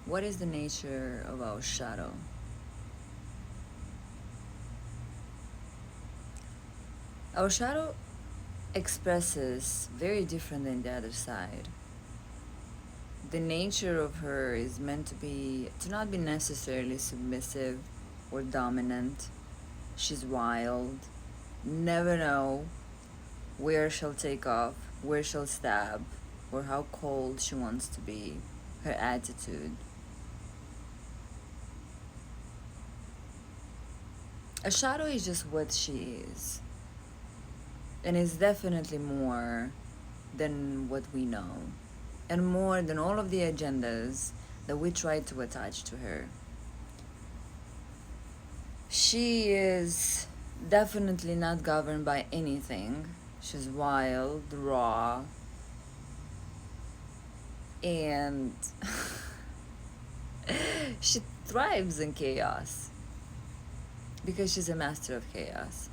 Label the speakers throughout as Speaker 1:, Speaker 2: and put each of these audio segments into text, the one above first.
Speaker 1: What is the nature of our shadow? Our shadow expresses very different than the other side. The nature of her is meant to not be necessarily submissive or dominant. She's wild, never know where she'll take off, where she'll stab, or how cold she wants to be, her attitude. A shadow is just what she is, and is definitely more than what we know, and more than all of the agendas that we try to attach to her. She is definitely not governed by anything. She's wild, raw, and she thrives in chaos because she's a master of chaos.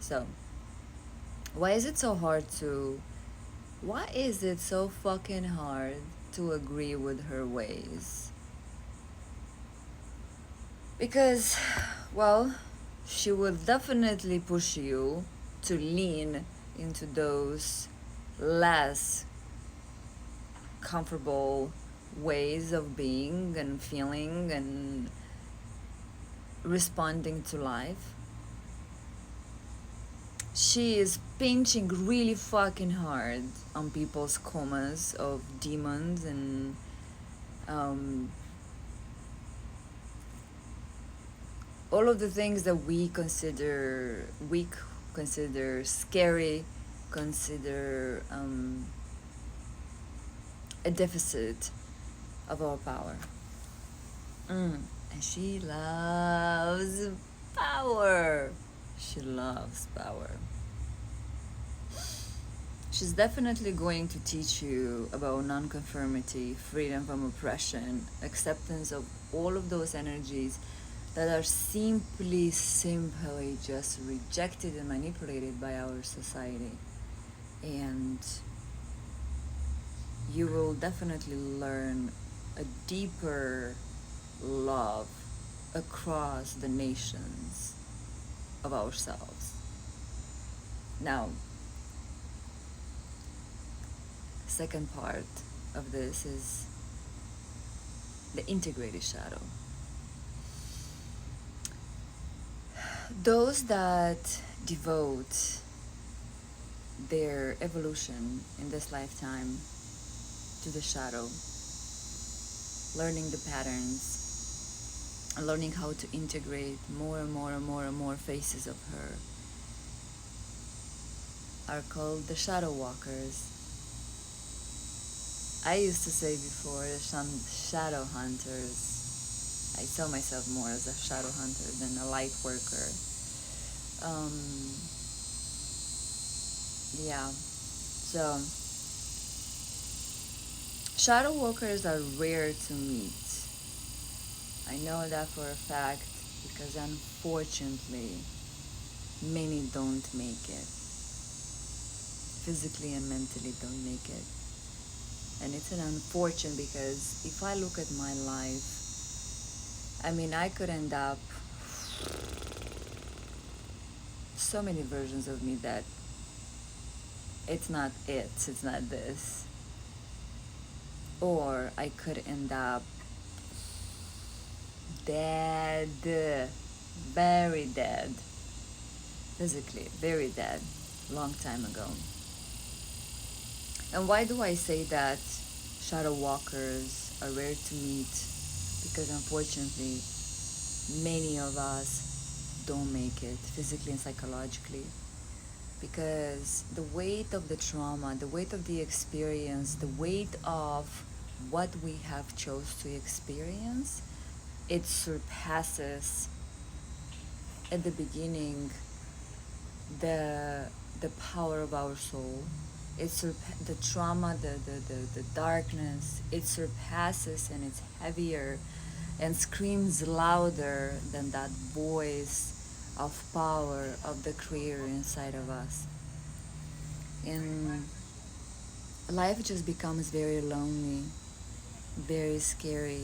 Speaker 1: So, why is it so hard to. Why is it so fucking hard to agree with her ways? Because, well, she will definitely push you to lean into those less comfortable ways of being and feeling and responding to life. She is pinching really fucking hard on people's comas of demons and um, all of the things that we consider weak, consider scary, consider a deficit of our power. And she loves power. She loves power. She's definitely going to teach you about nonconformity, freedom from oppression, acceptance of all of those energies that are simply just rejected and manipulated by our society. And you will definitely learn a deeper love across the nations of ourselves. Now, second part of this is the integrated shadow. Those that devote their evolution in this lifetime to the shadow, learning the patterns, and learning how to integrate more and more and more and more faces of her, are called the shadow walkers. I used to say before shadow hunters. I saw myself more as a shadow hunter than a light worker. Yeah, so shadow walkers are rare to meet. I know that for a fact because unfortunately many don't make it. Physically and mentally don't make it. And it's an unfortunate because if I look at my life, I mean, I could end up so many versions of me that it's not this. Or I could end up dead, very dead, physically, very dead, long time ago. And why do I say that shadow walkers are rare to meet? Because unfortunately, many of us don't make it physically and psychologically. Because the weight of the trauma, the weight of the experience, the weight of what we have chose to experience, it surpasses at the beginning the power of our soul. The trauma, the darkness, it surpasses and it's heavier and screams louder than that voice of power of the creator inside of us. And life just becomes very lonely very scary.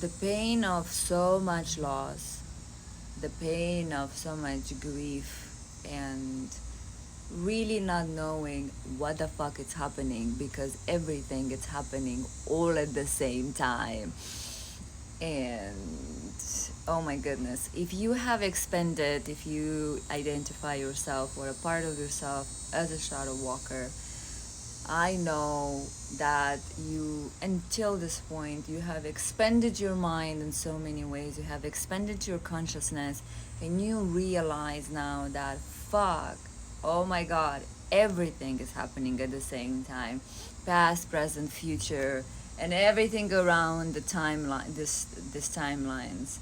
Speaker 1: The pain of so much loss, the pain of so much grief, and really not knowing what the fuck is happening, because everything is happening all at the same time. And oh my goodness, if you have expanded, if you identify yourself or a part of yourself as a shadow walker, I know that you, until this point, you have expanded your mind in so many ways, you have expanded your consciousness, and you realize now that fuck, oh my god, everything is happening at the same time, past, present, future, and everything around the timeline, this timelines.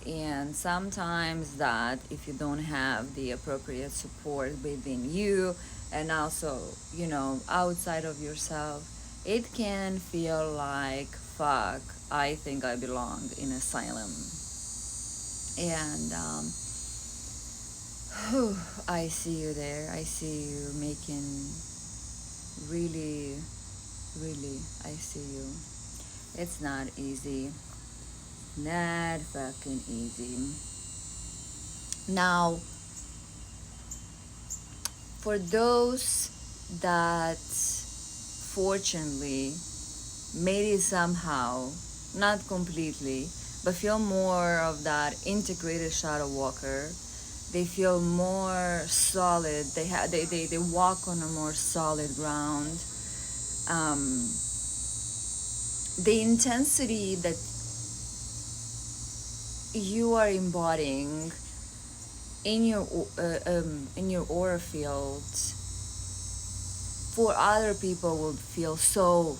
Speaker 1: And sometimes that if you don't have the appropriate support within you, and also, you know, outside of yourself, it can feel like fuck, I think I belong in asylum. And I see you there, I see you making really, really, I see you. It's not easy, not fucking easy. Now, for those that fortunately made it somehow, not completely, but feel more of that integrated shadow walker, they feel more solid, they walk on a more solid ground. The intensity that you are embodying in your aura field, for other people will feel so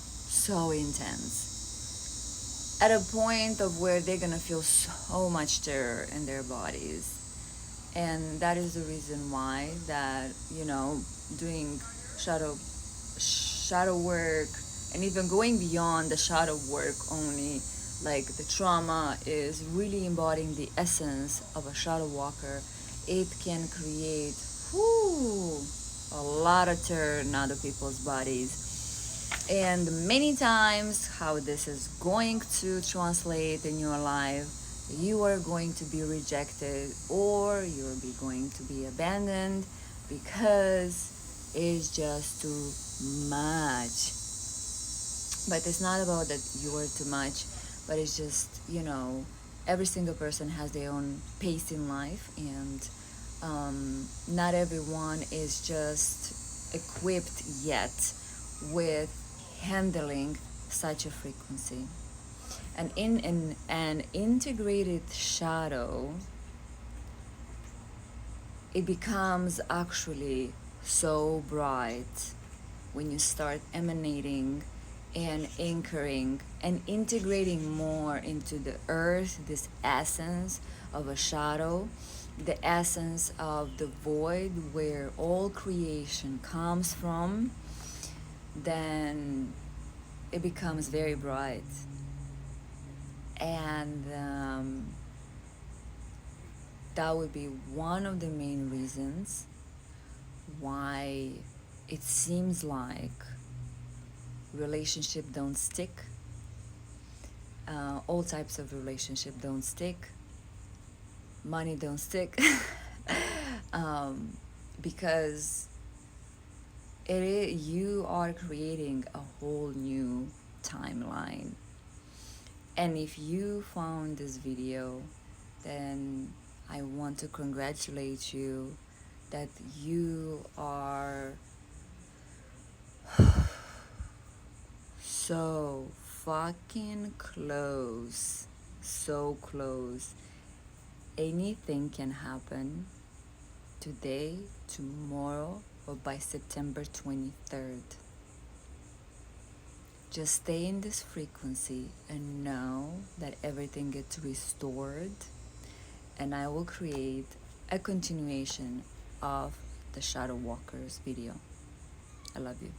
Speaker 1: intense, at a point of where they're gonna feel so much terror in their bodies. And that is the reason why that, you know, doing shadow work, and even going beyond the shadow work only, like the trauma is really embodying the essence of a shadow walker. It can create a lot of terror in other people's bodies. And many times how this is going to translate in your life, you are going to be rejected, or you'll be going to be abandoned, because it's just too much. But it's not about that you are too much, but it's just, you know, every single person has their own pace in life, and not everyone is just equipped yet with handling such a frequency. And in an integrated shadow, it becomes actually so bright when you start emanating and anchoring and integrating more into the earth, this essence of a shadow, the essence of the void where all creation comes from. Then it becomes very bright. And that would be one of the main reasons why it seems like relationship don't stick. All types of relationship don't stick. Money don't stick. Because you are creating a whole new timeline. And if you found this video, then I want to congratulate you that you are so fucking close. So close. Anything can happen today, tomorrow, or by September 23rd. Just stay in this frequency and know that everything gets restored, and I will create a continuation of the Shadow Walkers video. I love you.